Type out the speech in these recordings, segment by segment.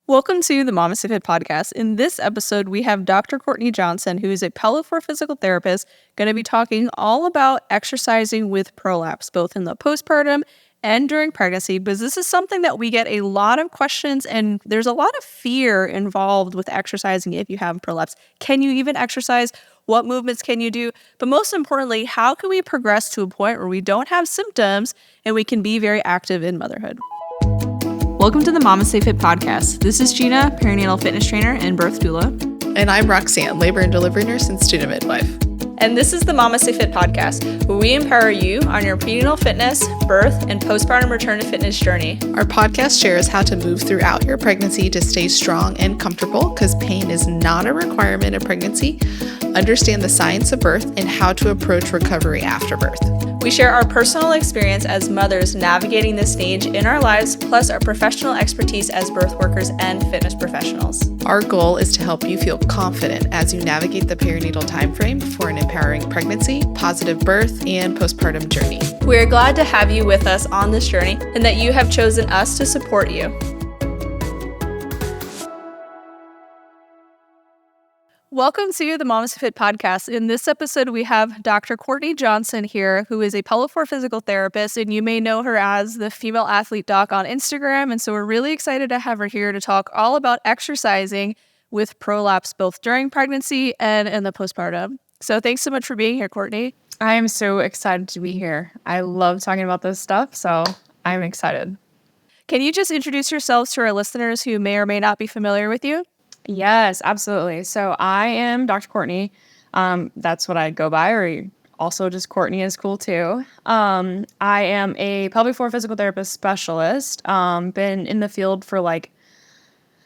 Welcome to the MamasteFit Podcast. In this episode, we have Dr. Courtney Johnson, who is a pelvic floor physical therapist, going to be talking all about exercising with prolapse, both in the postpartum and during pregnancy, because this is something that we get a lot of questions, and there's a lot of fear involved with exercising if you have prolapse. Can you even exercise? What movements can you do? But most importantly, how can we progress to a point where we don't have symptoms and we can be very active in motherhood? Welcome to the MamasteFit Podcast. This is Gina, perinatal fitness trainer and birth doula. And I'm Roxanne, labor and delivery nurse and student midwife. And this is the MamasteFit Podcast, where we empower you on your prenatal fitness, birth, and postpartum return to fitness journey. Our podcast shares how to move throughout your pregnancy to stay strong and comfortable, because pain is not a requirement of pregnancy. Understand the science of birth and how to approach recovery after birth. We share our personal experience as mothers navigating this stage in our lives, plus our professional expertise as birth workers and fitness professionals. Our goal is to help you feel confident as you navigate the perinatal timeframe for an empowering pregnancy, positive birth, and postpartum journey. We are glad to have you with us on this journey and that you have chosen us to support you. Welcome to the MamasteFit Podcast. In this episode, we have Dr. Courtney Johnson here, who is a pelvic floor physical therapist, and you may know her as the Female Athlete Doc on Instagram. And so we're really excited to have her here to talk all about exercising with prolapse, both during pregnancy and in the postpartum. So thanks so much for being here, Courtney. I am so excited to be here. I love talking about this stuff, so I'm excited. Can you just introduce yourselves to our listeners who may or may not be familiar with you? Yes, absolutely. So I am Dr. Courtney. That's what I go by, or also just Courtney is cool too. I am a pelvic floor physical therapist specialist. Been in the field for like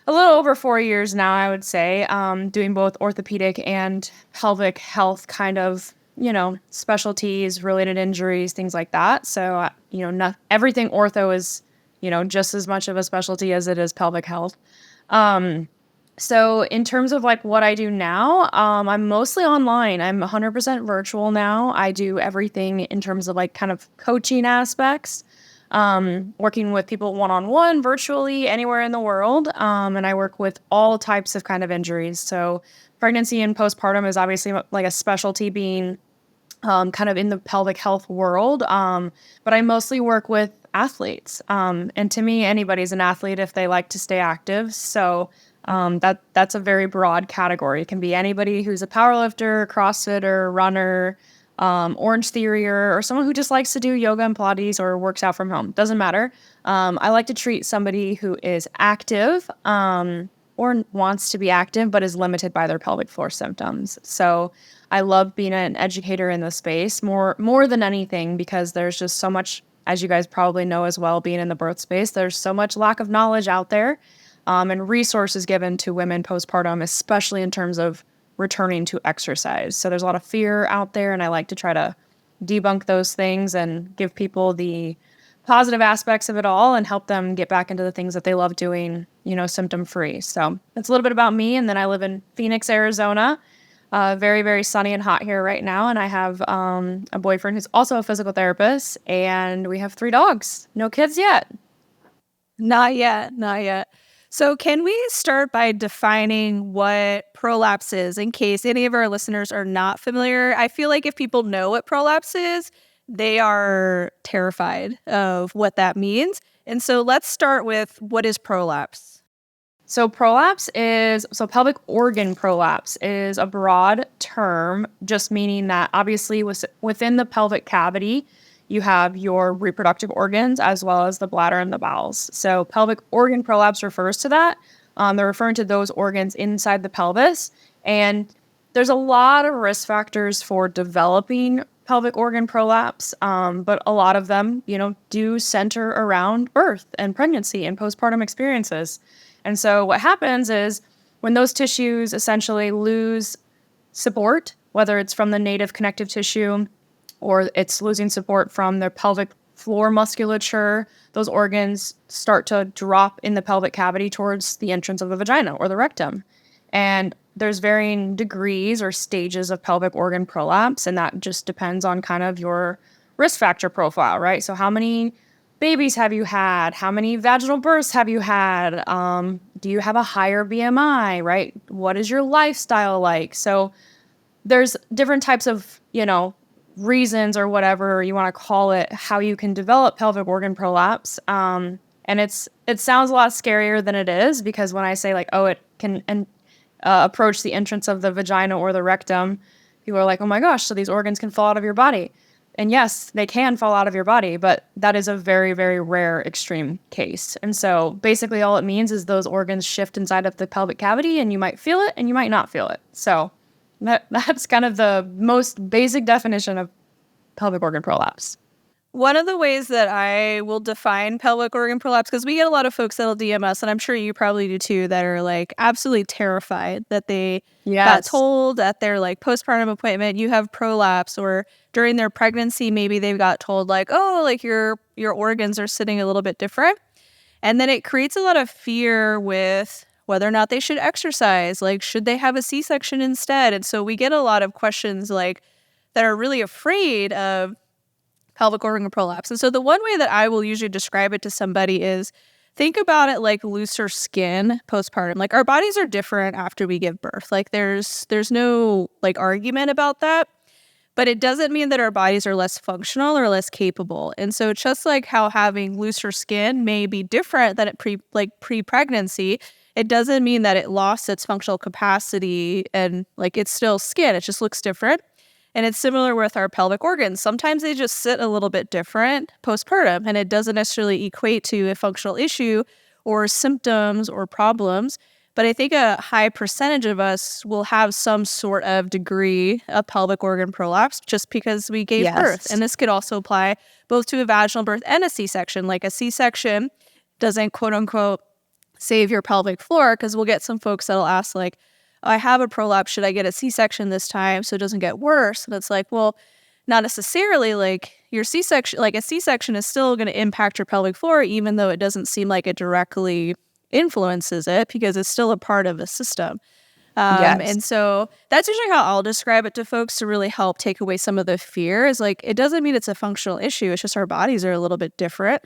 a little over 4 years now, I would say, doing both orthopedic and pelvic health kind of, specialties, related injuries, things like that. So, everything ortho is, just as much of a specialty as it is pelvic health. So in terms of like what I do now, I'm mostly online. I'm 100% virtual now. I do everything in terms of like kind of coaching aspects, working with people one-on-one virtually anywhere in the world. And I work with all types of kind of injuries. So pregnancy and postpartum is obviously like a specialty being kind of in the pelvic health world. But I mostly work with athletes. And to me, anybody's an athlete if they like to stay active. So that's a very broad category. It can be anybody who's a powerlifter, CrossFitter, runner, Orange Theorier, or someone who just likes to do yoga and Pilates or works out from home. Doesn't matter. I like to treat somebody who is active, or wants to be active, but is limited by their pelvic floor symptoms. So I love being an educator in this space more than anything, because there's just so much, as you guys probably know as well, being in the birth space, there's so much lack of knowledge out there. And resources given to women postpartum, especially in terms of returning to exercise. So there's a lot of fear out there, and I like to try to debunk those things and give people the positive aspects of it all and help them get back into the things that they love doing, symptom-free. So that's a little bit about me. And then I live in Phoenix, Arizona. Very, very sunny and hot here right now. And I have a boyfriend who's also a physical therapist, and we have 3 dogs. No kids yet. Not yet. So can we start by defining what prolapse is, in case any of our listeners are not familiar? I feel like if people know what prolapse is, they are terrified of what that means. And so let's start with, what is prolapse? So pelvic organ prolapse is a broad term, just meaning that obviously within the pelvic cavity, you have your reproductive organs as well as the bladder and the bowels. So pelvic organ prolapse refers to that. They're referring to those organs inside the pelvis. And there's a lot of risk factors for developing pelvic organ prolapse, but a lot of them, do center around birth and pregnancy and postpartum experiences. And so what happens is when those tissues essentially lose support, whether it's from the native connective tissue or it's losing support from their pelvic floor musculature, those organs start to drop in the pelvic cavity towards the entrance of the vagina or the rectum. And there's varying degrees or stages of pelvic organ prolapse, and that just depends on kind of your risk factor profile, right? So how many babies have you had? How many vaginal births have you had? Do you have a higher BMI, right? What is your lifestyle like? So there's different types of, reasons or whatever you want to call it, how you can develop pelvic organ prolapse. And it sounds a lot scarier than it is, because when I say like, oh, it can approach the entrance of the vagina or the rectum, people are like, oh my gosh, so these organs can fall out of your body. And yes, they can fall out of your body, but that is a very, very rare extreme case. And so basically all it means is those organs shift inside of the pelvic cavity, and you might feel it and you might not feel it. So that's kind of the most basic definition of pelvic organ prolapse. One of the ways that I will define pelvic organ prolapse, because we get a lot of folks that'll DM us, and I'm sure you probably do too, that are like absolutely terrified that they got told at their like postpartum appointment, you have prolapse, or during their pregnancy, maybe they've got told like, oh, like your organs are sitting a little bit different. And then it creates a lot of fear with whether or not they should exercise, like should they have a C-section instead? And so we get a lot of questions like that are really afraid of pelvic organ prolapse. And so the one way that I will usually describe it to somebody is think about it like looser skin postpartum. Like our bodies are different after we give birth. Like there's no like argument about that, but it doesn't mean that our bodies are less functional or less capable. And so just like how having looser skin may be different than pre-pregnancy, it doesn't mean that it lost its functional capacity and like it's still skin. It just looks different. And it's similar with our pelvic organs. Sometimes they just sit a little bit different postpartum, and it doesn't necessarily equate to a functional issue or symptoms or problems. But I think a high percentage of us will have some sort of degree of pelvic organ prolapse just because we gave birth. And this could also apply both to a vaginal birth and a C-section. Like a C-section doesn't quote unquote save your pelvic floor, because we'll get some folks that'll ask like, I have a prolapse, should I get a C-section this time so it doesn't get worse? And it's like, well, not necessarily. Like your C-section, like a C-section is still going to impact your pelvic floor, even though it doesn't seem like it directly influences it, because it's still a part of the system. And so that's usually how I'll describe it to folks to really help take away some of the fear. Is like, it doesn't mean it's a functional issue. It's just our bodies are a little bit different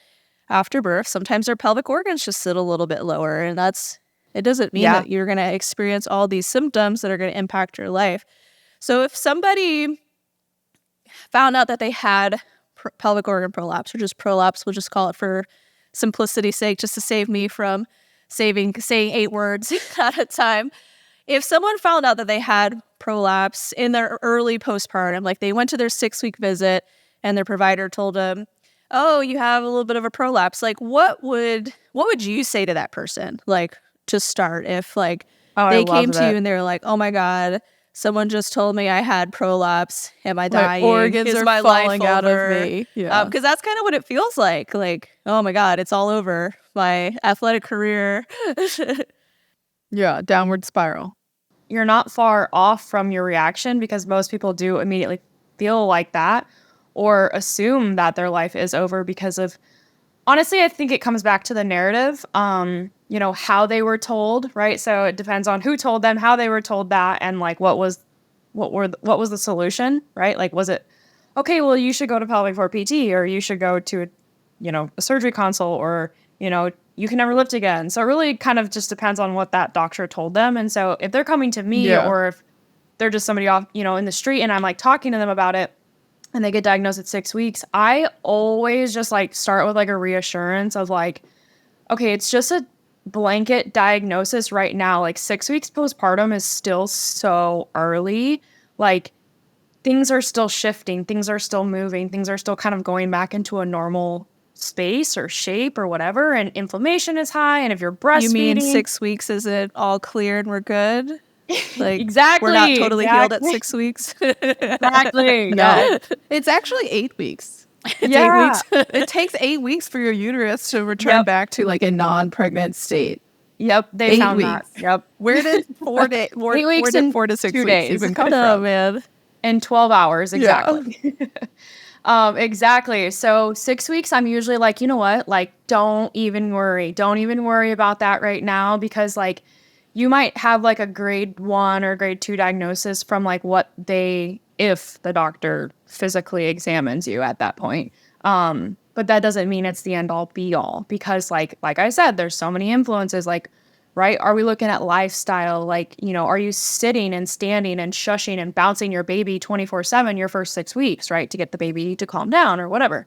after birth. Sometimes our pelvic organs just sit a little bit lower, and it doesn't mean that you're going to experience all these symptoms that are going to impact your life. So if somebody found out that they had pelvic organ prolapse, or just prolapse, we'll just call it for simplicity's sake, just to save me from saying 8 words at a time. If someone found out that they had prolapse in their early postpartum, like they went to their 6-week visit and their provider told them, oh, you have a little bit of a prolapse, like what would you say to that person? Like, to start, if like they came to you and they're like, oh my God, someone just told me I had prolapse, am I dying? My organs are my falling life out over? of me. Yeah. Because that's kind of what it feels like, oh my God, it's all over. My athletic career. Yeah, downward spiral. You're not far off from your reaction, because most people do immediately feel like that or assume that their life is over because of, honestly, I think it comes back to the narrative, how they were told, right? So it depends on who told them, how they were told that, and like what was the solution, right? Like, was it, okay, well, you should go to pelvic floor PT, or you should go to a surgery consult, or you can never lift again. So it really kind of just depends on what that doctor told them. And so if they're coming to me, or if they're just somebody off, in the street, and I'm like talking to them about it, and they get diagnosed at 6 weeks, I always just like start with like a reassurance of like, okay, it's just a blanket diagnosis right now. Like 6 weeks postpartum is still so early. Like things are still shifting, things are still moving, things are still kind of going back into a normal space or shape or whatever. And inflammation is high. And if you're breastfeeding, you mean 6 weeks, is it all clear and we're good? Like, exactly. We're not totally healed at 6 weeks. Exactly. No. It's actually 8 weeks. It's 8 weeks. It takes 8 weeks for your uterus to return back to like a non-pregnant state. Yep. They 8 found weeks. that. Yep. Where did 4 days? 8 weeks where and did 4 to 6 2 weeks days. even come Oh, from? man. In 12 hours. Exactly. Exactly. So 6 weeks, I'm usually like, you know what? Like, don't even worry. Don't even worry about that right now, because like you might have like a grade 1 or grade 2 diagnosis from like if the doctor physically examines you at that point. But that doesn't mean it's the end all be all, because like I said, there's so many influences, like, right? Are we looking at lifestyle? Like, are you sitting and standing and shushing and bouncing your baby 24/7 your first 6 weeks, right? To get the baby to calm down or whatever.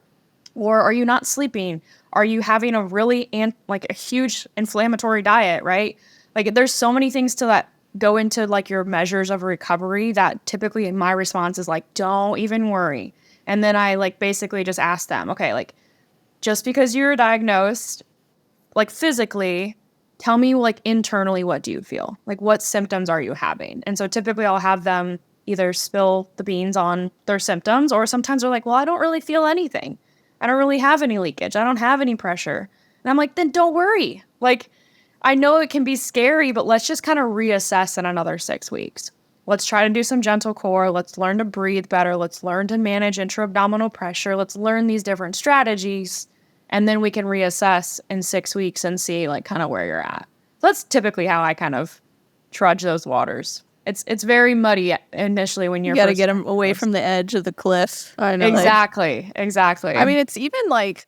Or are you not sleeping? Are you having a really like a huge inflammatory diet, right? Like there's so many things to that go into like your measures of recovery that typically my response is like, don't even worry. And then I like basically just ask them, okay, like just because you're diagnosed like physically, tell me like internally, what do you feel? Like what symptoms are you having? And so typically I'll have them either spill the beans on their symptoms, or sometimes they're like, well, I don't really feel anything. I don't really have any leakage. I don't have any pressure. And I'm like, then don't worry. Like, I know it can be scary, but let's just kind of reassess in another 6 weeks. Let's try to do some gentle core. Let's learn to breathe better. Let's learn to manage intra-abdominal pressure. Let's learn these different strategies. And then we can reassess in 6 weeks and see like kind of where you're at. So that's typically how I kind of trudge those waters. It's very muddy initially when you're You got to get them away from the edge of the cliff. I know. Exactly. I mean, it's even like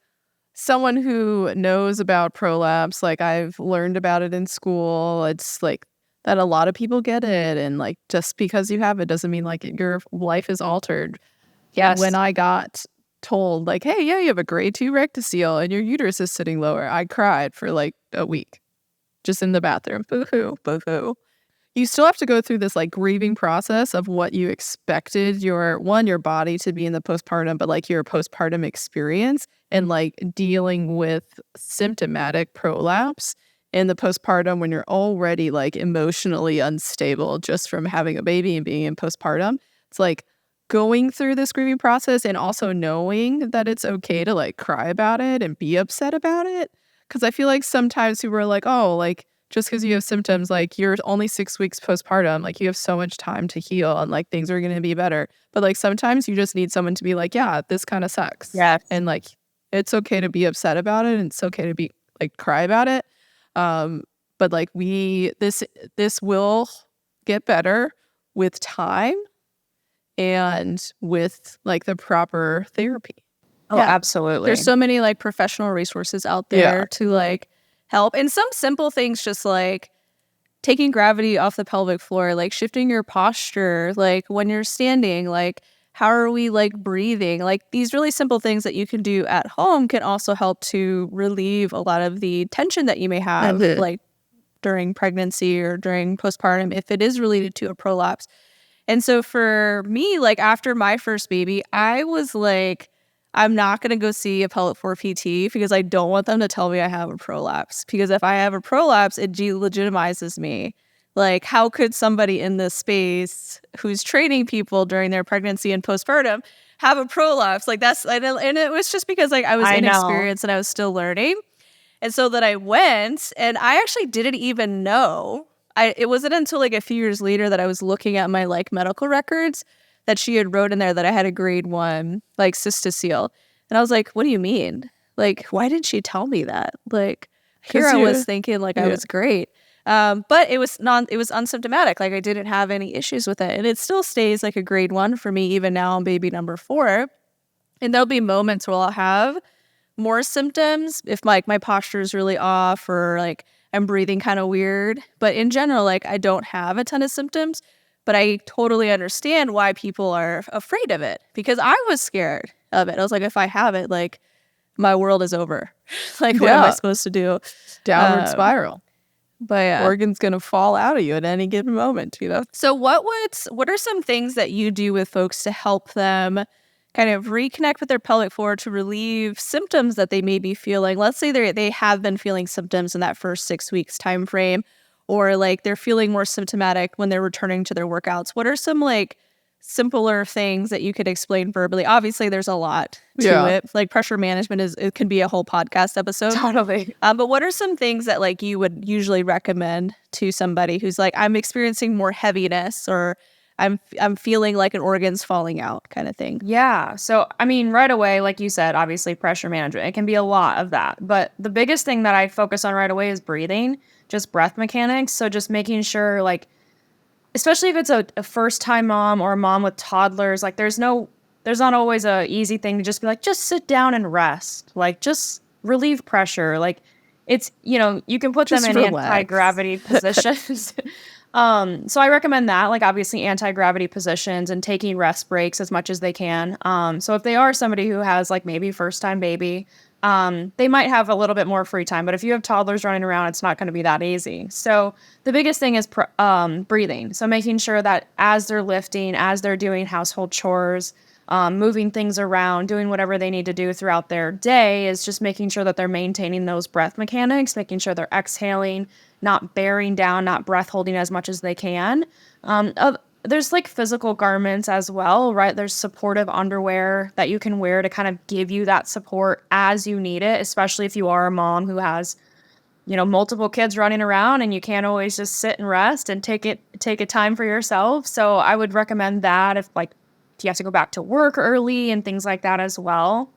someone who knows about prolapse, like I've learned about it in school. It's like that a lot of people get it. And like, just because you have it doesn't mean like your life is altered. Yes. When I got told like, hey, yeah, you have a grade 2 rectocele and your uterus is sitting lower, I cried for like a week just in the bathroom. Boo-hoo, boo-hoo. You still have to go through this like grieving process of what you expected your body to be in the postpartum, but like your postpartum experience, and like dealing with symptomatic prolapse in the postpartum when you're already like emotionally unstable just from having a baby and being in postpartum. It's like going through this grieving process and also knowing that it's okay to like cry about it and be upset about it. Because I feel like sometimes people are like, oh, like just because you have symptoms, like you're only 6 weeks postpartum, like you have so much time to heal and like things are going to be better. But like sometimes you just need someone to be like, yeah, this kind of sucks. Yeah. And like it's okay to be upset about it and it's okay to be like cry about it. But like this will get better with time and with like the proper therapy. Oh, yeah. Absolutely. There's so many like professional resources out there to like help. And some simple things, just like taking gravity off the pelvic floor, like shifting your posture, like when you're standing, like how are we like breathing? Like these really simple things that you can do at home can also help to relieve a lot of the tension that you may have like during pregnancy or during postpartum if it is related to a prolapse. And so for me, like after my first baby, I was like, I'm not going to go see a pelvic floor PT because I don't want them to tell me I have a prolapse. Because if I have a prolapse, it legitimizes me. Like, how could somebody in this space who's training people during their pregnancy and postpartum have a prolapse? Like, and it was just because like I was inexperienced and I was still learning. And so that I went, and I actually didn't even know. It wasn't until like a few years later that I was looking at my like medical records that she had wrote in there that I had a grade 1 like cystocele. And I was like, what do you mean? Like, why did she tell me that? Like, here I was thinking like I was great. But it was unsymptomatic. Like I didn't have any issues with it. And it still stays like a grade 1 for me, even now I'm baby number 4. And there'll be moments where I'll have more symptoms if like my posture is really off or like I'm breathing kind of weird. But in general, like I don't have a ton of symptoms, but I totally understand why people are afraid of it because I was scared of it. I was like, if I have it, like my world is over. Like, what am I supposed to do? Downward spiral. But organ's going to fall out of you at any given moment, you know? So what are some things that you do with folks to help them kind of reconnect with their pelvic floor to relieve symptoms that they may be feeling? Let's say they have been feeling symptoms in that first 6 weeks time frame, or like they're feeling more symptomatic when they're returning to their workouts. What are some like simpler things that you could explain verbally? Obviously, there's a lot to it. Like pressure management it can be a whole podcast episode. Totally. But what are some things that like you would usually recommend to somebody who's like, I'm experiencing more heaviness or I'm feeling like an organ's falling out kind of thing? Yeah. So, I mean, right away, like you said, obviously pressure management, it can be a lot of that. But the biggest thing that I focus on right away is breathing, just breath mechanics. So just making sure like, especially if it's a first-time mom or a mom with toddlers, like there's no there's not always a easy thing to just be like, just sit down and rest. Like, just relieve pressure. Like, it's, you can put them in anti-gravity positions. So I recommend that, like, obviously anti-gravity positions and taking rest breaks as much as they can. So if they are somebody who has, like, maybe first-time baby, they might have a little bit more free time. But if you have toddlers running around, it's not going to be that easy. So the biggest thing is breathing. So making sure that as they're lifting, as they're doing household chores, moving things around, doing whatever they need to do throughout their day, is just making sure that they're maintaining those breath mechanics, making sure they're exhaling, not bearing down, not breath holding as much as they can. There's like physical garments as well, right? There's supportive underwear that you can wear to kind of give you that support as you need it, especially if you are a mom who has, multiple kids running around and you can't always just sit and rest and take a time for yourself. So I would recommend that if you have to go back to work early and things like that as well.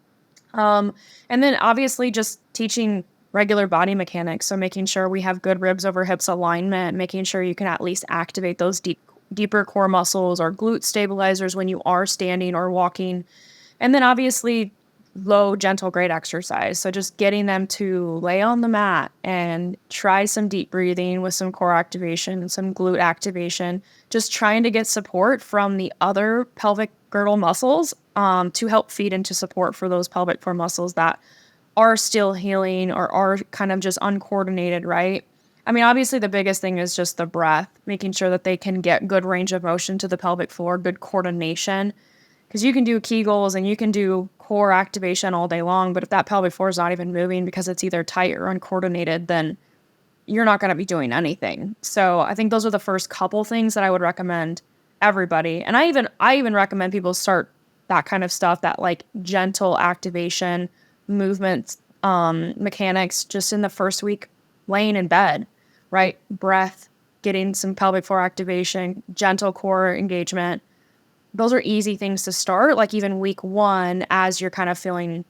And then obviously just teaching regular body mechanics. So making sure we have good ribs over hips alignment, making sure you can at least activate those deeper core muscles or glute stabilizers when you are standing or walking. And then obviously low, gentle, great exercise. So just getting them to lay on the mat and try some deep breathing with some core activation and some glute activation, just trying to get support from the other pelvic girdle muscles to help feed into support for those pelvic floor muscles that are still healing or are kind of just uncoordinated, right? I mean, obviously the biggest thing is just the breath, making sure that they can get good range of motion to the pelvic floor, good coordination. Because you can do Kegels and you can do core activation all day long, but if that pelvic floor is not even moving because it's either tight or uncoordinated, then you're not going to be doing anything. So I think those are the first couple things that I would recommend everybody. And I even recommend people start that kind of stuff, that like gentle activation, movements, mechanics, just in the first week laying in bed, right? Breath, getting some pelvic floor activation, gentle core engagement. Those are easy things to start, like even week 1, as you're kind of feeling,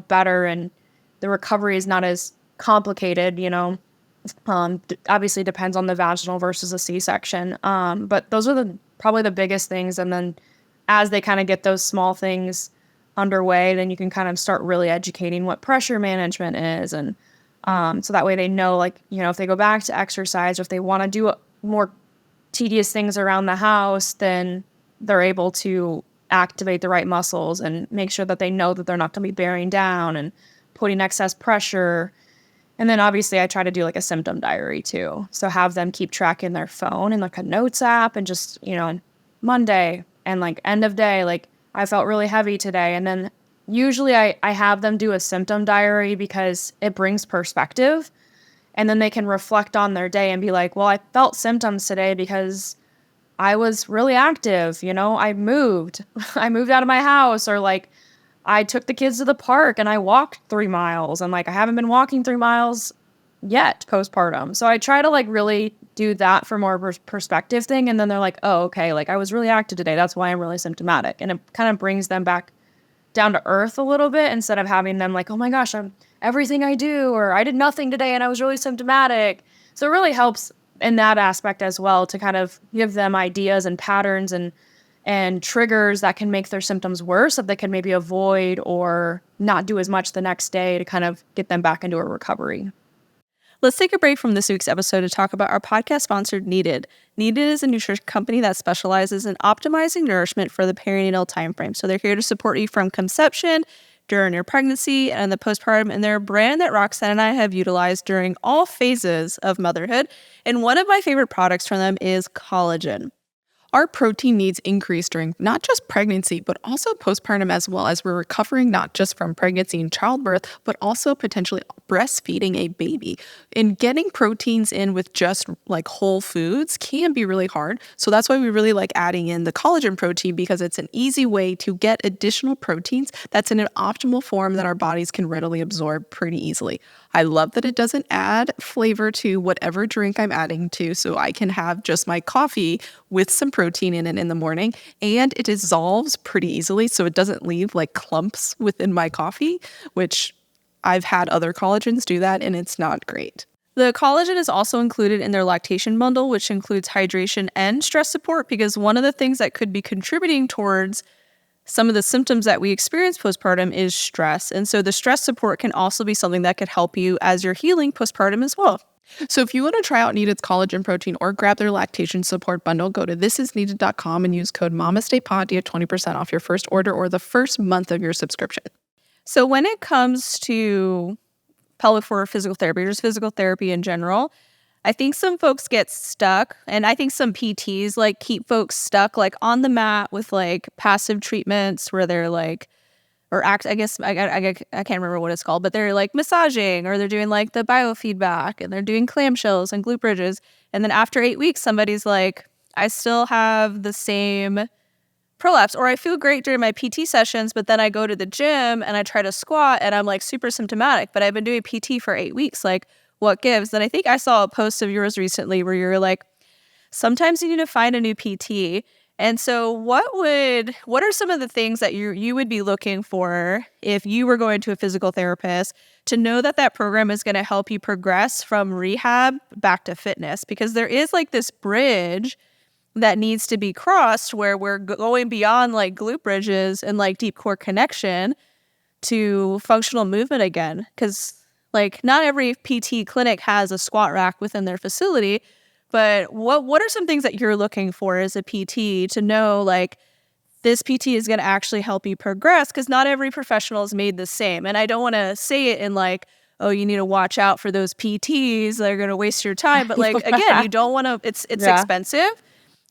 better and the recovery is not as complicated, obviously depends on the vaginal versus a C-section. But those are probably the biggest things. And then as they kind of get those small things underway, then you can kind of start really educating what pressure management is. And so that way they know, if they go back to exercise or if they want to do more tedious things around the house, then they're able to activate the right muscles and make sure that they know that they're not going to be bearing down and putting excess pressure. And then obviously I try to do like a symptom diary too. So have them keep track in their phone and like a notes app and just, Monday and like end of day, like I felt really heavy today. And then usually I have them do a symptom diary because it brings perspective. And then they can reflect on their day and be like, well, I felt symptoms today because I was really active, I moved out of my house, or like I took the kids to the park and I walked 3 miles, and like I haven't been walking 3 miles yet postpartum. So I try to like really do that for more perspective thing. And then they're like, oh, okay, like I was really active today. That's why I'm really symptomatic. And it kind of brings them back down to earth a little bit, instead of having them like, oh my gosh, I'm everything I do, or I did nothing today and I was really symptomatic. So it really helps in that aspect as well, to kind of give them ideas and patterns and triggers that can make their symptoms worse, that they can maybe avoid or not do as much the next day, to kind of get them back into a recovery. Let's take a break from this week's episode to talk about our podcast sponsor, Needed. Needed is a nutrition company that specializes in optimizing nourishment for the perinatal timeframe. So they're here to support you from conception, during your pregnancy, and the postpartum. And they're a brand that Roxanne and I have utilized during all phases of motherhood. And one of my favorite products from them is collagen. Our protein needs increase during not just pregnancy, but also postpartum, as well as we're recovering not just from pregnancy and childbirth, but also potentially breastfeeding a baby. And getting proteins in with just like whole foods can be really hard. So that's why we really like adding in the collagen protein, because it's an easy way to get additional proteins that's in an optimal form that our bodies can readily absorb pretty easily. I love that it doesn't add flavor to whatever drink I'm adding to, so I can have just my coffee with some protein in it in the morning, and it dissolves pretty easily, so it doesn't leave like clumps within my coffee, which I've had other collagens do that, and it's not great. The collagen is also included in their lactation bundle, which includes hydration and stress support, because one of the things that could be contributing towards some of the symptoms that we experience postpartum is stress. And so the stress support can also be something that could help you as you're healing postpartum as well. So if you want to try out Needed's collagen protein or grab their lactation support bundle, go to thisisneeded.com and use code MamasteFit to get 20% off your first order or the first month of your subscription. So when it comes to pelvic floor physical therapy, or just physical therapy in general, I think some folks get stuck, and I think some PTs like keep folks stuck like on the mat with like passive treatments where they're like, I can't remember what it's called, but they're like massaging, or they're doing like the biofeedback, and they're doing clamshells and glute bridges. And then after 8 weeks, somebody's like, I still have the same prolapse, or I feel great during my PT sessions, but then I go to the gym and I try to squat and I'm like super symptomatic, but I've been doing PT for 8 weeks. Like, what gives? And I think I saw a post of yours recently where you're like, sometimes you need to find a new PT. And so what are some of the things that you would be looking for if you were going to a physical therapist to know that that program is going to help you progress from rehab back to fitness? Because there is like this bridge that needs to be crossed where we're going beyond like glute bridges and like deep core connection to functional movement again. Because like not every PT clinic has a squat rack within their facility. But what are some things that you're looking for as a PT to know like this PT is going to actually help you progress? Because not every professional is made the same. And I don't want to say it in like, oh, you need to watch out for those PTs that are going to waste your time. But like, again, you don't want to, it's expensive.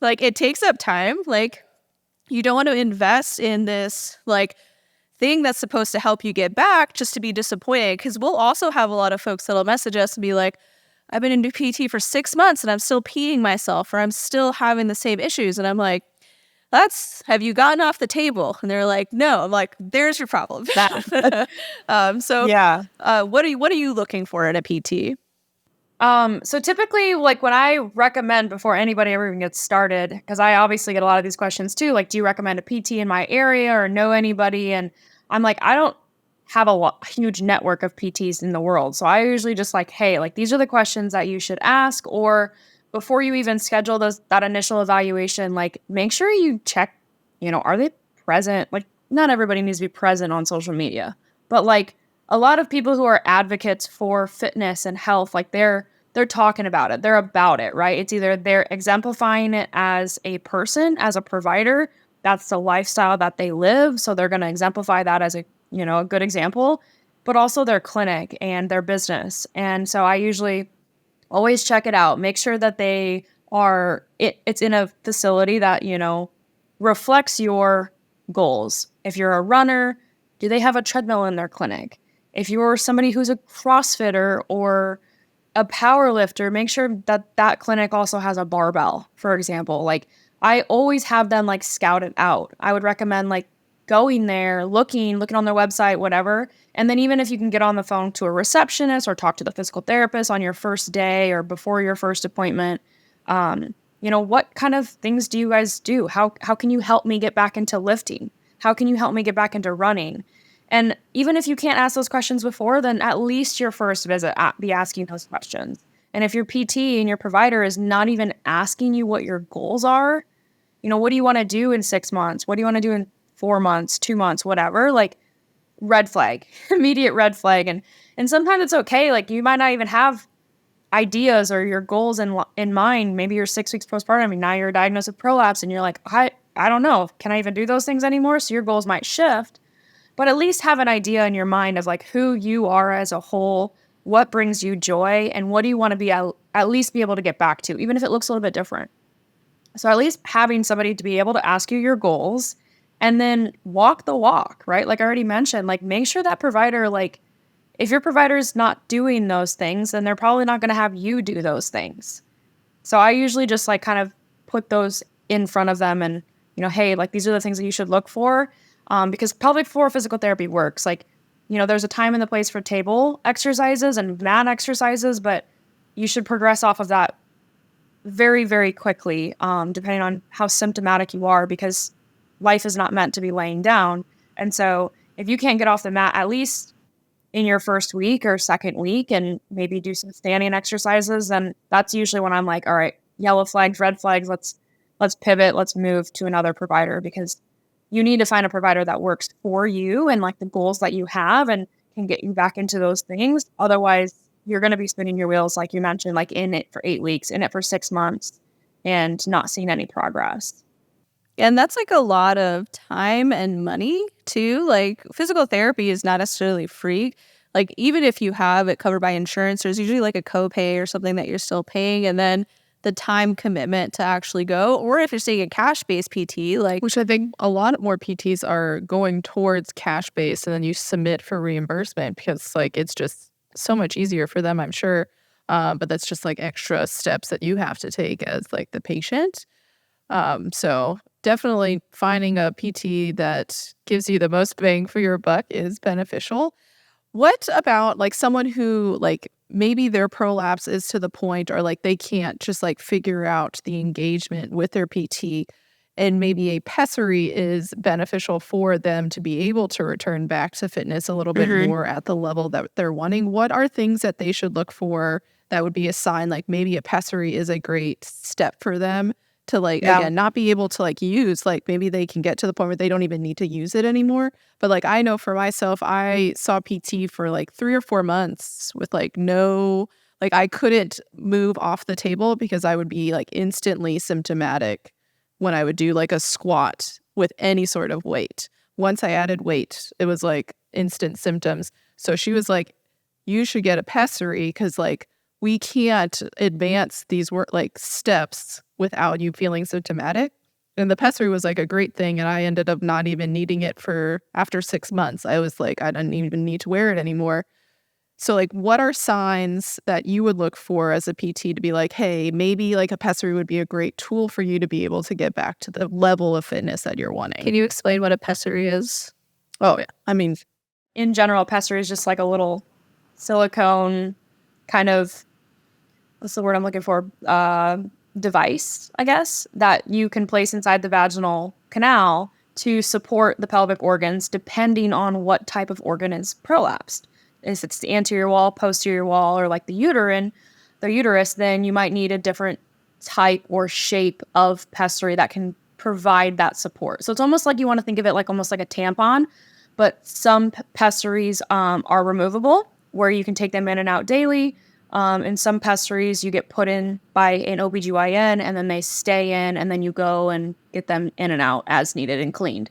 Like it takes up time. Like you don't want to invest in this like thing that's supposed to help you get back just to be disappointed. Because we'll also have a lot of folks that'll message us and be like, I've been in PT for 6 months and I'm still peeing myself, or I'm still having the same issues. And I'm like, have you gotten off the table? And they're like, no. I'm like, there's your problem. What are you looking for in a PT? So typically, like when I recommend before anybody ever even gets started, because I obviously get a lot of these questions too, like, do you recommend a PT in my area or know anybody? And I'm like, I don't have a huge network of PTs in the world. So I usually just like, hey, like these are the questions that you should ask, or before you even schedule that initial evaluation, like make sure you check, are they present? Like not everybody needs to be present on social media, but like a lot of people who are advocates for fitness and health, like they're talking about it. They're about it, right? It's either they're exemplifying it as a person, as a provider. That's the lifestyle that they live. So they're going to exemplify that as a good example, but also their clinic and their business. And so I usually always check it out, make sure that they are, it's in a facility that, reflects your goals. If you're a runner, do they have a treadmill in their clinic? If you're somebody who's a CrossFitter or a power lifter, make sure that clinic also has a barbell, for example. Like I always have them like scout it out. I would recommend like going there, looking on their website, whatever. And then even if you can get on the phone to a receptionist or talk to the physical therapist on your first day or before your first appointment, what kind of things do you guys do? How can you help me get back into lifting? How can you help me get back into running? And even if you can't ask those questions before, then at least your first visit, be asking those questions. And if your PT and your provider is not even asking you what your goals are, what do you want to do in 6 months? What do you want to do in 4 months, 2 months, whatever, like red flag, immediate red flag. And sometimes it's okay. Like you might not even have ideas or your goals in mind. Maybe you're 6 weeks postpartum and now you're diagnosed with prolapse and you're like, I don't know. Can I even do those things anymore? So your goals might shift, but at least have an idea in your mind of like who you are as a whole, what brings you joy, and what do you want to be at least be able to get back to, even if it looks a little bit different. So at least having somebody to be able to ask you your goals and then walk the walk, right? Like I already mentioned, like make sure that provider, like if your provider is not doing those things, then they're probably not going to have you do those things. So I usually just like kind of put those in front of them and, hey, like these are the things that you should look for because pelvic floor physical therapy works. Like, there's a time and the place for table exercises and mat exercises, but you should progress off of that very, very quickly, depending on how symptomatic you are, because life is not meant to be laying down. And so if you can't get off the mat, at least in your first week or second week, and maybe do some standing exercises, then that's usually when I'm like, all right, yellow flags, red flags, let's pivot, let's move to another provider, because you need to find a provider that works for you and like the goals that you have and can get you back into those things. Otherwise, you're going to be spinning your wheels, like you mentioned, like in it for 8 weeks, in it for 6 months, and not seeing any progress. And that's like a lot of time and money too. Like physical therapy is not necessarily free. Like even if you have it covered by insurance, there's usually like a copay or something that you're still paying. And then the time commitment to actually go, or if you're seeing a cash-based PT, like Which I think a lot more PTs are going towards cash-based, and then you submit for reimbursement because like it's just so much easier for them, I'm sure. But that's just like extra steps that you have to take as like the patient. So definitely finding a PT that gives you the most bang for your buck is beneficial. What about like someone who like maybe their prolapse is to the point or like they can't just like figure out the engagement with their PT, and maybe a pessary is beneficial for them to be able to return back to fitness a little bit more at the level that they're wanting? What are things that they should look for that would be a sign like maybe a pessary is a great step for them to like, again, not be able to like use, like maybe they can get to the point where they don't even need to use it anymore. But like I know for myself, I saw PT for like 3 or 4 months with like no, like I couldn't move off the table because I would be like instantly symptomatic when I would do like a squat with any sort of weight. Once I added weight, it was like instant symptoms. So she was like, you should get a pessary because like we can't advance these like steps without you feeling symptomatic. And the pessary was like a great thing. And I ended up not even needing it for after 6 months. I was like, I didn't even need to wear it anymore. So like, what are signs that you would look for as a PT to be like, hey, maybe like a pessary would be a great tool for you to be able to get back to the level of fitness that you're wanting? can you explain what a pessary is? Oh, yeah. I mean, In general, pessary is just like a little silicone kind of, what's the word I'm looking for? Device, I guess, that you can place inside the vaginal canal to support the pelvic organs depending on what type of organ is prolapsed. If it's the anterior wall, posterior wall, or like the uterus, then you might need a different type or shape of pessary that can provide that support. So it's almost like you want to think of it like almost like a tampon, but some pessaries are removable where you can take them in and out daily. And some pessaries you get put in by an OBGYN and then they stay in and then you go and get them in and out as needed and cleaned.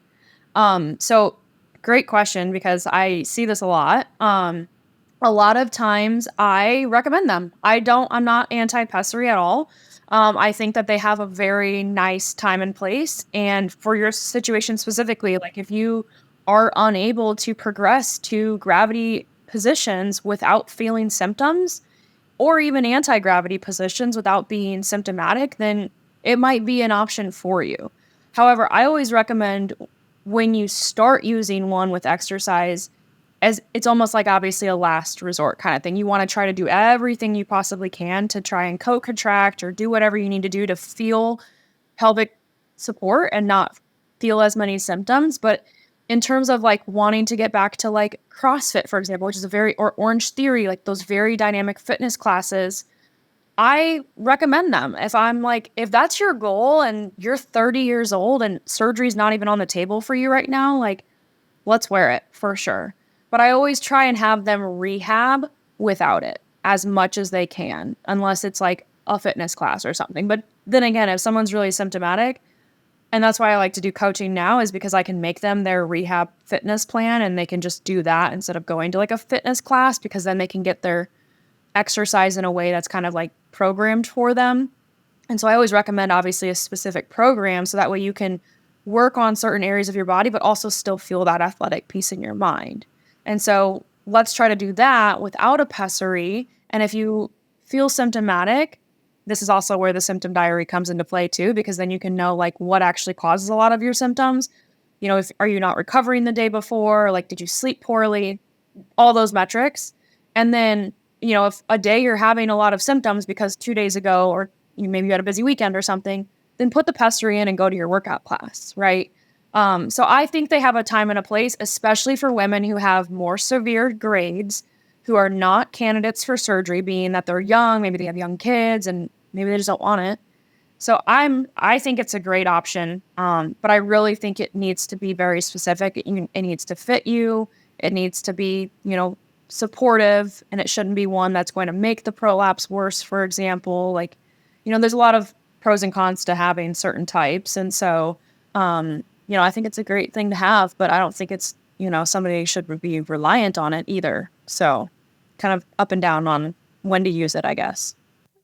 So great question because I see this a lot. A lot of times I recommend them. I'm not anti-pessary at all. I think that they have a very nice time and place. And for your situation specifically, like if you are unable to progress to gravity positions without feeling symptoms, or even anti-gravity positions without being symptomatic, then it might be an option for you. However, I always recommend when you start using one with exercise, as it's almost like obviously a last resort kind of thing. You want to try to do everything you possibly can to try and co-contract or do whatever you need to do to feel pelvic support and not feel as many symptoms. But in terms of like wanting to get back to like CrossFit, for example, which is or Orange Theory, like those very dynamic fitness classes, I recommend them. If that's your goal and you're 30 years old and surgery's not even on the table for you right now, like let's wear it for sure. But I always try and have them rehab without it as much as they can, unless it's like a fitness class or something. But then again, if someone's really symptomatic, and that's why I like to do coaching now, is because I can make them their rehab fitness plan and they can just do that instead of going to like a fitness class, because then they can get their exercise in a way that's kind of like programmed for them. And so I always recommend obviously a specific program so that way you can work on certain areas of your body, but also still feel that athletic piece in your mind. And so let's try to do that without a pessary. And if you feel symptomatic, this is also where the symptom diary comes into play too, because then you can know like what actually causes a lot of your symptoms. You know, are you not recovering the day before? Like, did you sleep poorly? All those metrics. And then, you know, if a day you're having a lot of symptoms because 2 days ago, or maybe you had a busy weekend or something, then put the pessary in and go to your workout class, right? So I think they have a time and a place, especially for women who have more severe grades, who are not candidates for surgery, being that they're young, maybe they have young kids, and maybe they just don't want it. So I think it's a great option, but I really think it needs to be very specific. It needs to fit you. It needs to be, supportive, and it shouldn't be one that's going to make the prolapse worse, for example. Like, there's a lot of pros and cons to having certain types. And so, I think it's a great thing to have, but I don't think it's, somebody should be reliant on it either. So kind of up and down on when to use it, I guess.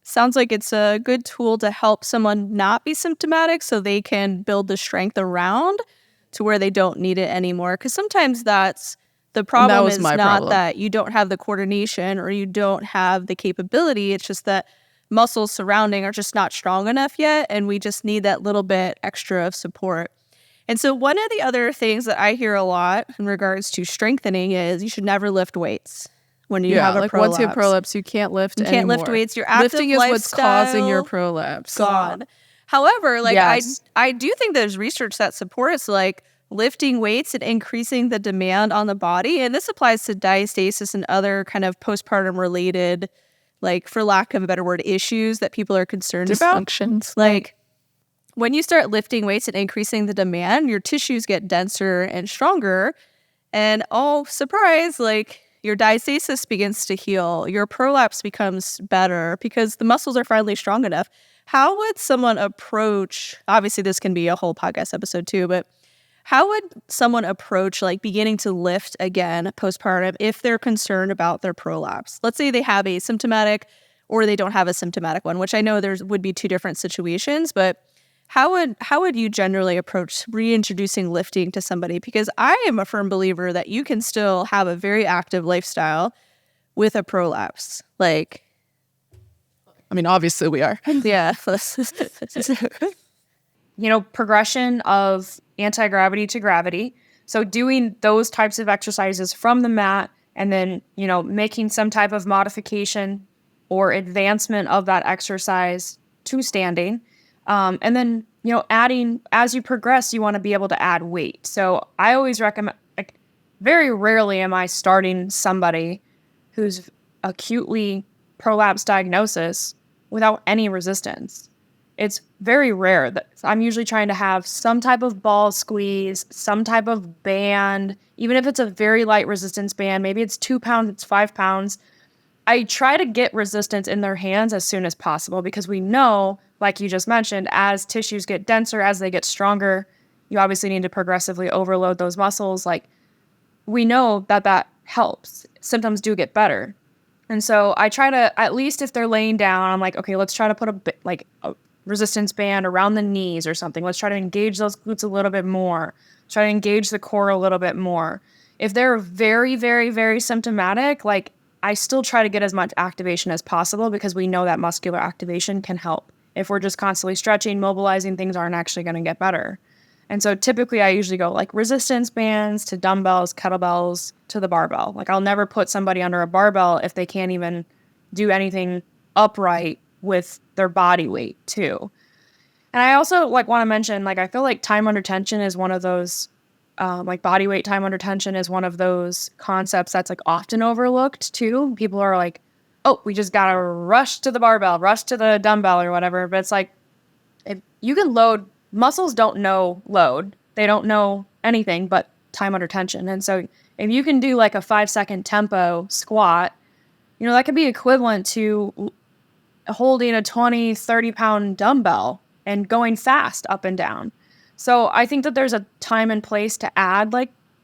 Sounds like it's a good tool to help someone not be symptomatic so they can build the strength around to where they don't need it anymore. Because sometimes that's the problem, is not that you don't have the coordination or you don't have the capability. It's just that muscles surrounding are just not strong enough yet, and we just need that little bit extra of support. And so one of the other things that I hear a lot in regards to strengthening is you should never lift weights. When you have a prolapse. Once you have prolapse, you can't lift anymore. You can't lift weights. Your active lifting is what's causing your prolapse. Gone. However, I do think there's research that supports lifting weights and increasing the demand on the body. And this applies to diastasis and other kind of postpartum related, for lack of a better word, issues that people are concerned about. Dysfunctions. When you start lifting weights and increasing the demand, your tissues get denser and stronger. And surprise, your diastasis begins to heal. Your prolapse becomes better because the muscles are finally strong enough. How would someone approach, obviously this can be a whole podcast episode too, but how would someone approach beginning to lift again postpartum if they're concerned about their prolapse? Let's say they have a symptomatic or they don't have a symptomatic one, which I know there would be two different situations, but how would you generally approach reintroducing lifting to somebody? Because I am a firm believer that you can still have a very active lifestyle with a prolapse. Obviously we are. Yeah. Progression of anti-gravity to gravity. So doing those types of exercises from the mat and then, making some type of modification or advancement of that exercise to standing. And then, adding, as you progress, you want to be able to add weight. So I always recommend, very rarely am I starting somebody who's acutely prolapse diagnosis without any resistance. It's very rare that I'm usually trying to have some type of ball squeeze, some type of band, even if it's a very light resistance band, maybe it's 2 pounds, it's 5 pounds. I try to get resistance in their hands as soon as possible because we know, like you just mentioned, as tissues get denser, as they get stronger, you obviously need to progressively overload those muscles. We know that helps. Symptoms do get better. And so I try to, at least if they're laying down, I'm like, okay, let's try to put a resistance band around the knees or something. Let's try to engage those glutes a little bit more. Try to engage the core a little bit more. If they're very, very, very symptomatic, I still try to get as much activation as possible because we know that muscular activation can help. If we're just constantly stretching, mobilizing, things aren't actually going to get better. And so typically I usually go resistance bands to dumbbells, kettlebells to the barbell. I'll never put somebody under a barbell if they can't even do anything upright with their body weight too. And I also want to mention, I feel like time under tension is one of those, body weight time under tension is one of those concepts that's often overlooked too. People are like, oh, we just got to rush to the barbell, rush to the dumbbell or whatever. But it's if you can load, muscles don't know load. They don't know anything but time under tension. And so if you can do a 5-second tempo squat, that could be equivalent to holding a 20, 30 pound dumbbell and going fast up and down. So I think that there's a time and place to add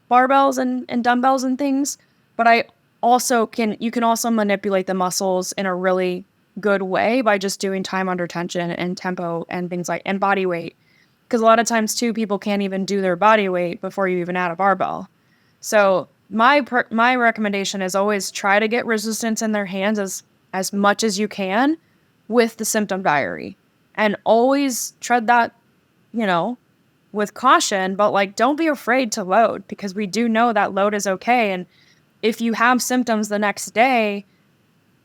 barbells and dumbbells and things, but you can also manipulate the muscles in a really good way by just doing time under tension and tempo and things and body weight. Because a lot of times too, people can't even do their body weight before you even add a barbell. So my recommendation is always try to get resistance in their hands as much as you can with the symptom diary, and always tread that, with caution, but don't be afraid to load, because we do know that load is okay. And if you have symptoms the next day,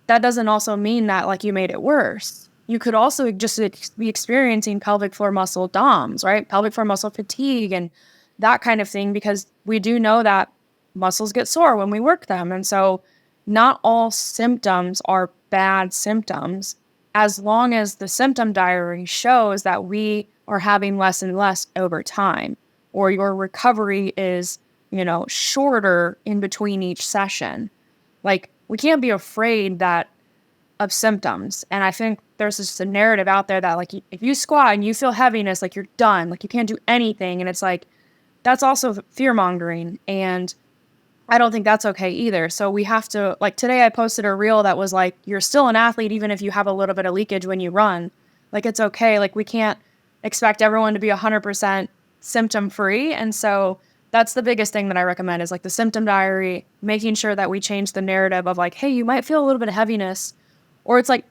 that doesn't also mean that you made it worse. You could also just be experiencing pelvic floor muscle DOMS, right? Pelvic floor muscle fatigue and that kind of thing, because we do know that muscles get sore when we work them. And so not all symptoms are bad symptoms as long as the symptom diary shows that we are having less and less over time, or your recovery is, shorter in between each session. Like, we can't be afraid of symptoms. And I think there's just a narrative out there that, like, if you squat and you feel heaviness, like, you're done, like, you can't do anything. And it's like, that's also fear mongering. And I don't think that's okay either. So we have to, like, today I posted a reel that was like, you're still an athlete even if you have a little bit of leakage when you run. Like, it's okay. Like, we can't expect everyone to be 100% symptom free. And so that's the biggest thing that I recommend is, like, the symptom diary, making sure that we change the narrative of, like, hey, you might feel a little bit of heaviness, or it's like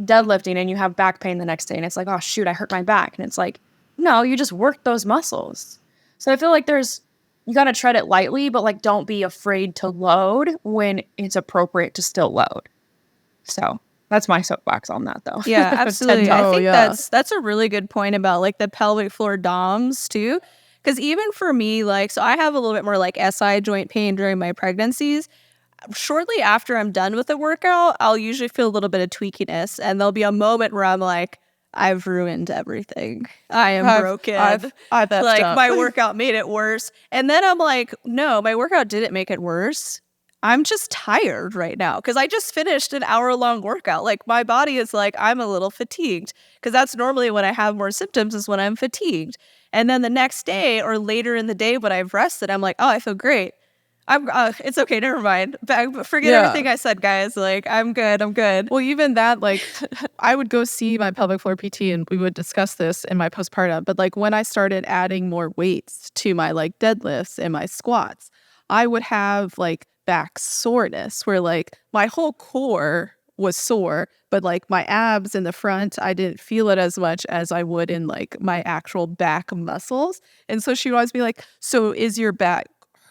deadlifting and you have back pain the next day and it's like, oh shoot, I hurt my back. And it's like, no, you just worked those muscles. So I feel like you got to tread it lightly, but, like, don't be afraid to load when it's appropriate to still load. So that's my soapbox on that, though. Yeah, absolutely. I think that's a really good point about, like, the pelvic floor DOMs too. Because even for me, like, so I have a little bit more, like, SI joint pain during my pregnancies. Shortly after I'm done with the workout, I'll usually feel a little bit of tweakiness, and there'll be a moment where I'm like, I've ruined everything. I am broken. I've like, up. My workout made it worse. And then I'm like, no, my workout didn't make it worse. I'm just tired right now because I just finished an hour-long workout. Like, my body is like, I'm a little fatigued, because that's normally when I have more symptoms, is when I'm fatigued. And then the next day or later in the day when I've rested, I'm like, oh, I feel great. It's okay, never mind. Forget everything I said, guys. Like, I'm good. Well, even that, like, I would go see my pelvic floor PT and we would discuss this in my postpartum. But, like, when I started adding more weights to my, like, deadlifts and my squats, I would have, like, back soreness where, like, my whole core was sore, but, like, my abs in the front, I didn't feel it as much as I would in, like, my actual back muscles. And so she would always be like, so is your back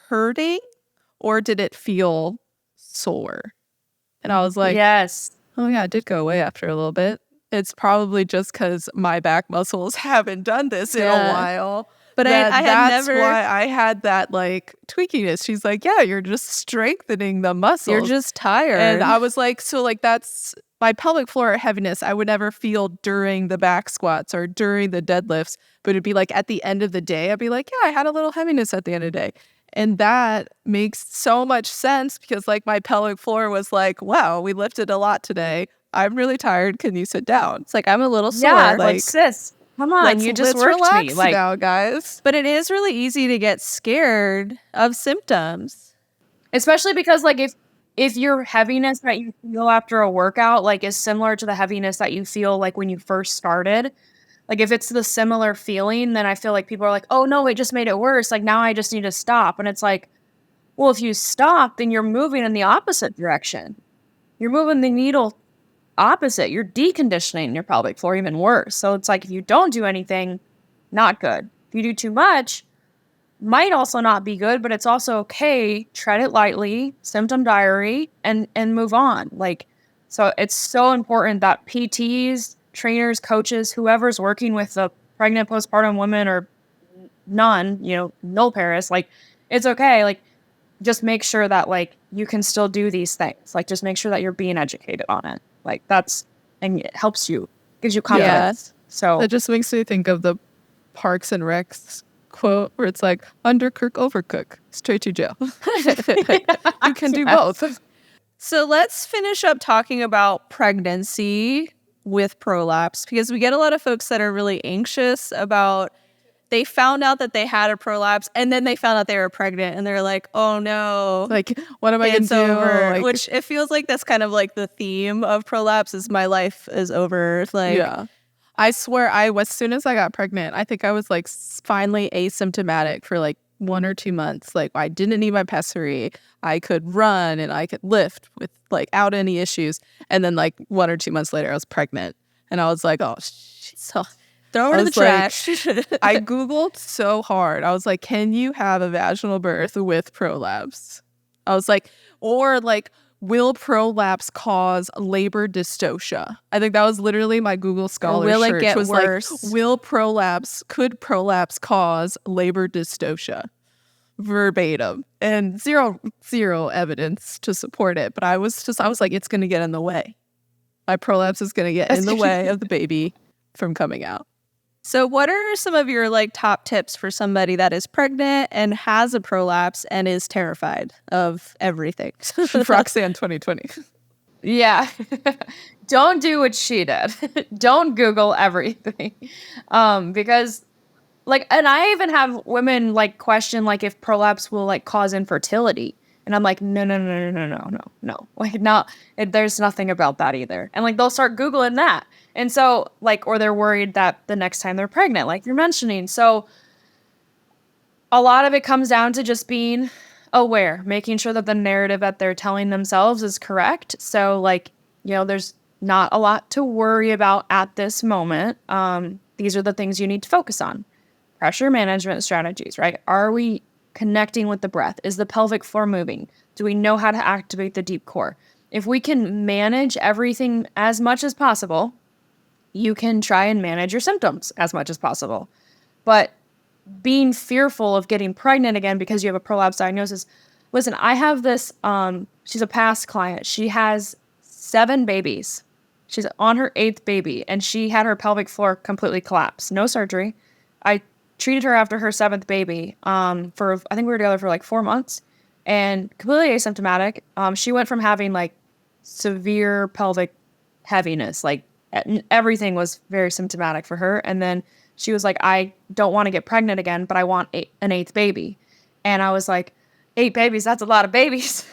hurting? Or did it feel sore? And I was like, yes. Oh, yeah, it did go away after a little bit. It's probably just because my back muscles haven't done this in a while. But that's why I had that, like, tweakiness. She's like, yeah, you're just strengthening the muscles. You're just tired. And I was like, so, like, that's my pelvic floor heaviness I would never feel during the back squats or during the deadlifts. But it'd be like at the end of the day, I'd be like, yeah, I had a little heaviness at the end of the day. And that makes so much sense because, like, my pelvic floor was like, wow, we lifted a lot today. I'm really tired. Can you sit down? It's like, I'm a little sore. Yeah, like, sis, come on, you just worked relax me. Like, now, guys. But it is really easy to get scared of symptoms. Especially because, like, if your heaviness that you feel after a workout, like, is similar to the heaviness that you feel, like, when you first started, like, if it's the similar feeling, then I feel like people are like, oh, no, it just made it worse. Like, now I just need to stop. And it's like, well, if you stop, then you're moving in the opposite direction. You're moving the needle opposite. You're deconditioning your pelvic floor even worse. So it's like, if you don't do anything, not good. If you do too much, might also not be good, but it's also okay. Tread it lightly, symptom diary, and move on. Like, so it's so important that PTs, trainers, coaches, whoever's working with the pregnant postpartum women or none, null paris, like, it's okay. Like, just make sure that, like, you can still do these things. Like, just make sure that you're being educated on it. Like, and it helps you, gives you confidence. Yeah. So it just makes me think of the Parks and Recs quote where it's like, undercook, overcook, straight to jail. You can do both. So let's finish up talking about pregnancy with prolapse, because we get a lot of folks that are really anxious about, they found out that they had a prolapse and then they found out they were pregnant and they're like, oh no, like, what am I going to do? Over. Like, which it feels like that's kind of like the theme of prolapse is my life is over. Like, yeah. I swear as soon as I got pregnant, I think I was, like, finally asymptomatic for, like, 1 or 2 months. Like, I didn't need my pessary. I could run and I could lift without any issues. And then, like, 1 or 2 months later, I was pregnant. And I was like, oh, shit. So throw her in the trash. I Googled so hard. I was like, can you have a vaginal birth with prolapse? I was like, or, like, will prolapse cause labor dystocia? I think that was literally my Google Scholar will search. It get was worse? Like, could prolapse cause labor dystocia? Verbatim. And zero evidence to support it. But I was like, it's going to get in the way. My prolapse is going to get in the way of the baby from coming out. So what are some of your like top tips for somebody that is pregnant and has a prolapse and is terrified of everything? Roxanne 2020. Yeah. Don't do what she did. Don't Google everything. Because like, and I even have women like question like if prolapse will like cause infertility. And I'm like, no. Like, there's nothing about that either. And like, they'll start Googling that. And so like, or they're worried that the next time they're pregnant, like you're mentioning. So a lot of it comes down to just being aware, making sure that the narrative that they're telling themselves is correct. So like, there's not a lot to worry about at this moment. These are the things you need to focus on. Pressure management strategies, right? Are we connecting with the breath? Is the pelvic floor moving? Do we know how to activate the deep core? If we can manage everything as much as possible, you can try and manage your symptoms as much as possible. But being fearful of getting pregnant again because you have a prolapse diagnosis. Listen, I have this, she's a past client. She has 7 babies. She's on her 8th baby, and she had her pelvic floor completely collapse. No surgery. I treated her after her 7th baby for, I think we were together for like 4 months, and completely asymptomatic. She went from having like severe pelvic heaviness, like everything was very symptomatic for her. And then she was like, I don't want to get pregnant again, but I want an 8th baby. And I was like, 8 babies, that's a lot of babies.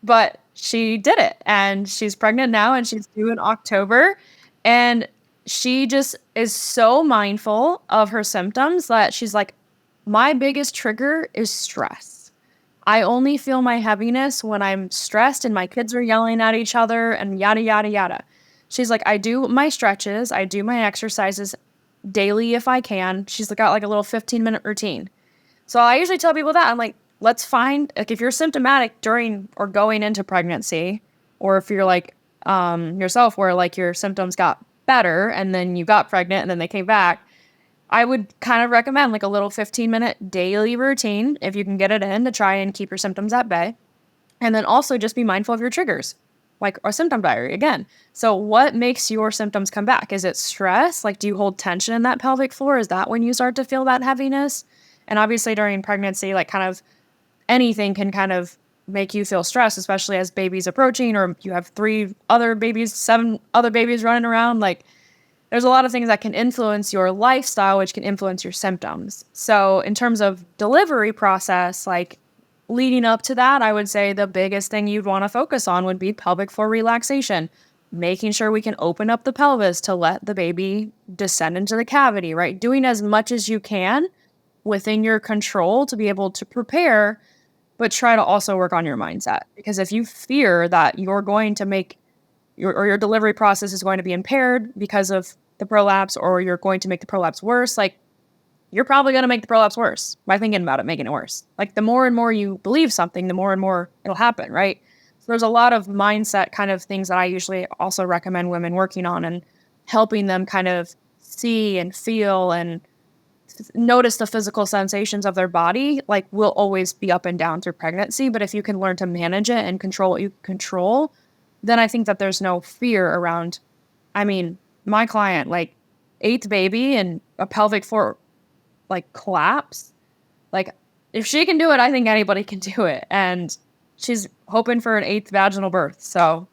But she did it, and she's pregnant now, and she's due in October. And she just is so mindful of her symptoms that she's like, my biggest trigger is stress. I only feel my heaviness when I'm stressed and my kids are yelling at each other and yada, yada, yada. She's like, I do my stretches, I do my exercises daily if I can. She's got like a little 15-minute routine. So I usually tell people that. I'm like, let's find, like, if you're symptomatic during or going into pregnancy, or if you're like yourself where like your symptoms got better and then you got pregnant and then they came back, I would kind of recommend like a little 15-minute daily routine if you can get it in to try and keep your symptoms at bay. And then also just be mindful of your triggers, like a symptom diary again. So what makes your symptoms come back? Is it stress? Like, do you hold tension in that pelvic floor? Is that when you start to feel that heaviness? And obviously during pregnancy, like kind of anything can kind of make you feel stressed, especially as baby's approaching, or you have 7 other babies running around. Like, there's a lot of things that can influence your lifestyle, which can influence your symptoms. So in terms of delivery process, like leading up to that, I would say the biggest thing you'd want to focus on would be pelvic floor relaxation, making sure we can open up the pelvis to let the baby descend into the cavity, right? Doing as much as you can within your control to be able to prepare, but try to also work on your mindset. Because if you fear that you're going to make your delivery process is going to be impaired because of the prolapse, or you're going to make the prolapse worse, like, you're probably going to make the prolapse worse by thinking about it, making it worse. Like, the more and more you believe something, the more and more it'll happen, right? So there's a lot of mindset kind of things that I usually also recommend women working on, and helping them kind of see and feel and notice the physical sensations of their body, like, will always be up and down through pregnancy. But if you can learn to manage it and control what you control, then I think that there's no fear around. I mean, my client, like, 8th baby and a pelvic floor like collapse. Like, if she can do it, I think anybody can do it. And she's hoping for an 8th vaginal birth. So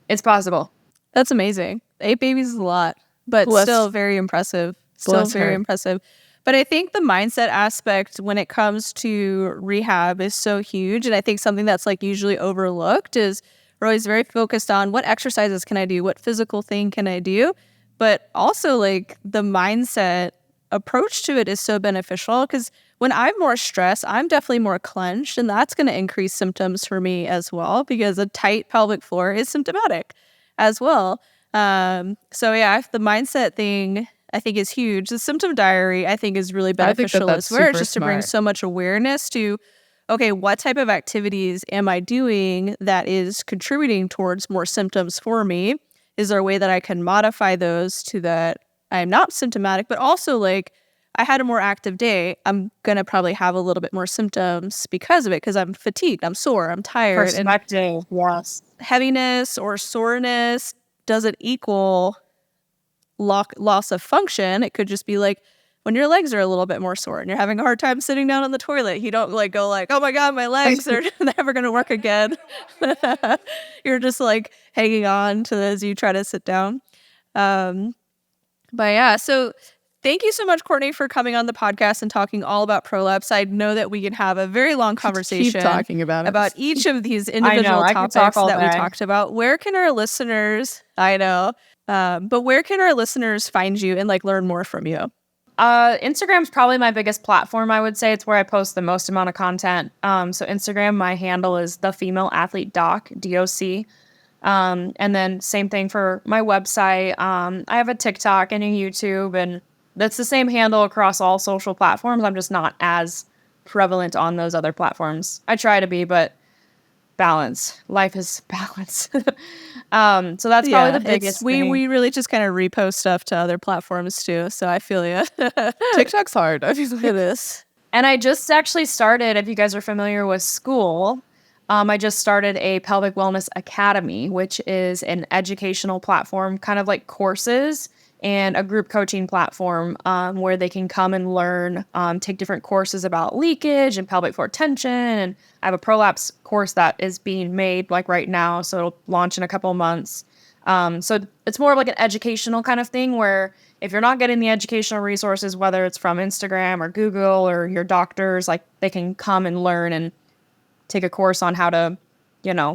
it's possible. That's amazing. 8 babies is a lot, but still very impressive. Impressive. But I think the mindset aspect when it comes to rehab is so huge. And I think something that's like usually overlooked is we're always very focused on what exercises can I do? What physical thing can I do? But also, like, the mindset approach to it is so beneficial, because when I'm more stressed, I'm definitely more clenched, and that's going to increase symptoms for me as well, because a tight pelvic floor is symptomatic as well. So yeah, the mindset thing I think is huge. The symptom diary I think is really beneficial as well, just to bring so much awareness to, okay, what type of activities am I doing that is contributing towards more symptoms for me? Is there a way that I can modify those to that I'm not symptomatic, but also, like, I had a more active day, I'm going to probably have a little bit more symptoms because of it, because I'm fatigued, I'm sore, I'm tired. Perspective, yes. Heaviness or soreness doesn't equal loss of function. It could just be like when your legs are a little bit more sore and you're having a hard time sitting down on the toilet, you don't like go like, oh my God, my legs are never going to work again. You're just like hanging on to as you try to sit down. But yeah, so thank you so much, Courtney, for coming on the podcast and talking all about Prolapse. I know that we can have a very long conversation Keep talking about it. About each of these individual topics that we talked about. Where can our listeners, but where can our listeners find you and like learn more from you? Instagram's probably my biggest platform, I would say. It's where I post the most amount of content. So Instagram, my handle is the female athlete doc, DOC. And then same thing for my website. I have a TikTok and a YouTube, and that's the same handle across all social platforms. I'm just not as prevalent on those other platforms. I try to be, but balance. Life is balance. So that's probably the biggest thing. We really just kind of repost stuff to other platforms too. So I feel you. TikTok's hard. I feel like it is. And I just actually started, if you guys are familiar with school, I just started a Pelvic Wellness Academy, which is an educational platform, kind of like courses, and a group coaching platform where they can come and learn, take different courses about leakage and pelvic floor tension. And I have a Prolapse course that is being made like right now, so it'll launch in a couple of months. So it's more of like an educational kind of thing where if you're not getting the educational resources, whether it's from Instagram or Google or your doctors, like they can come and learn and take a course on how to,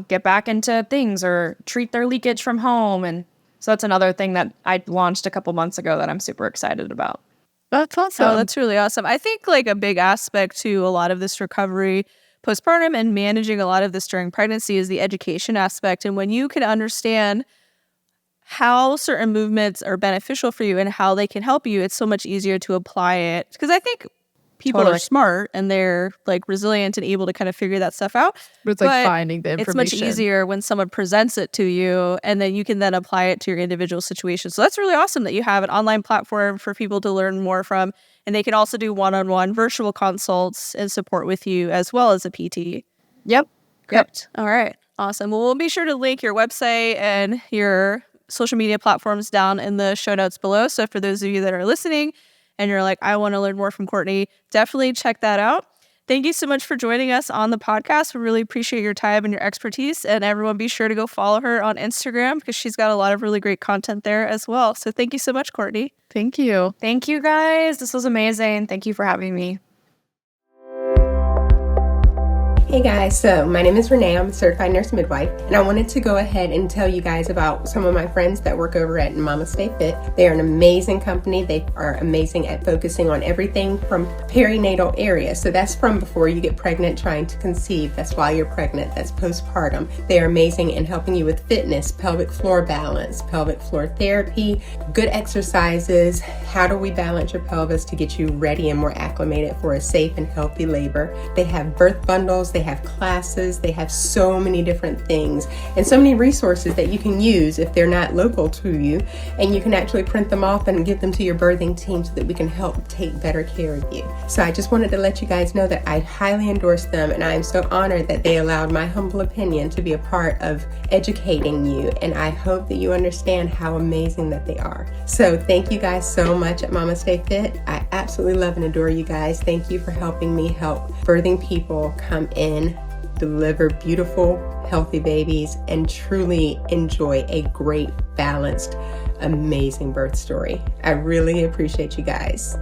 get back into things or treat their leakage from home. And so that's another thing that I launched a couple months ago that I'm super excited about. That's awesome. Oh, that's really awesome. I think like a big aspect to a lot of this recovery postpartum and managing a lot of this during pregnancy is the education aspect. And when you can understand how certain movements are beneficial for you and how they can help you, it's so much easier to apply it. Because I think people are smart and they're like resilient and able to kind of figure that stuff out. But it's like finding the information. It's much easier when someone presents it to you and then you can then apply it to your individual situation. So that's really awesome that you have an online platform for people to learn more from. And they can also do one-on-one virtual consults and support with you as well as a PT. Yep. Great. All right. Awesome. Well, we'll be sure to link your website and your social media platforms down in the show notes below. So for those of you that are listening, and you're like, I want to learn more from Courtney, definitely check that out. Thank you so much for joining us on the podcast. We really appreciate your time and your expertise. And everyone be sure to go follow her on Instagram because she's got a lot of really great content there as well. So thank you so much, Courtney. Thank you. Thank you, guys. This was amazing. Thank you for having me. Hey guys, so my name is Renee. I'm a certified nurse midwife, and I wanted to go ahead and tell you guys about some of my friends that work over at MamasteFit. They are an amazing company. They are amazing at focusing on everything from perinatal area. So that's from before you get pregnant, trying to conceive. That's while you're pregnant. That's postpartum. They are amazing in helping you with fitness, pelvic floor balance, pelvic floor therapy, good exercises. How do we balance your pelvis to get you ready and more acclimated for a safe and healthy labor? They have birth bundles. They have classes, they have so many different things and so many resources that you can use if they're not local to you, and you can actually print them off and give them to your birthing team so that we can help take better care of you. So I just wanted to let you guys know that I highly endorse them, and I am so honored that they allowed my humble opinion to be a part of educating you, and I hope that you understand how amazing that they are. So thank you guys so much at MamasteFit. I absolutely love and adore you guys. Thank you for helping me help birthing people come in, deliver beautiful, healthy babies, and truly enjoy a great, balanced, amazing birth story. I really appreciate you guys.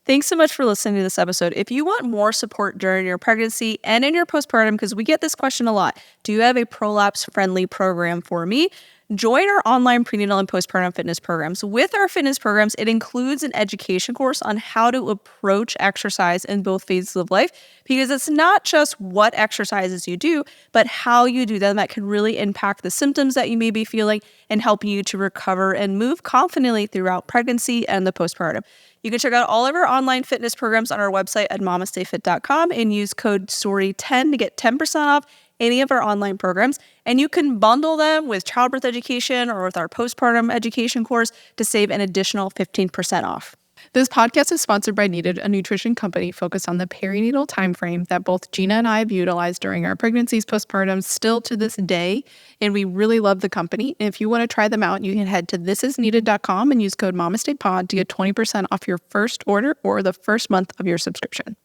Thanks so much for listening to this episode. If you want more support during your pregnancy and in your postpartum, because we get this question a lot, do you have a prolapse-friendly program for me? Join our online prenatal and postpartum fitness programs. With our fitness programs, it includes an education course on how to approach exercise in both phases of life, because it's not just what exercises you do, but how you do them that can really impact the symptoms that you may be feeling and help you to recover and move confidently throughout pregnancy and the postpartum. You can check out all of our online fitness programs on our website at MamasteFit.com and use code STORY10 to get 10% off any of our online programs, and you can bundle them with childbirth education or with our postpartum education course to save an additional 15% off. This podcast is sponsored by Needed, a nutrition company focused on the perinatal timeframe that both Gina and I have utilized during our pregnancies, postpartum, still to this day. And we really love the company. And if you want to try them out, you can head to thisisneeded.com and use code MamastePod to get 20% off your first order or the first month of your subscription.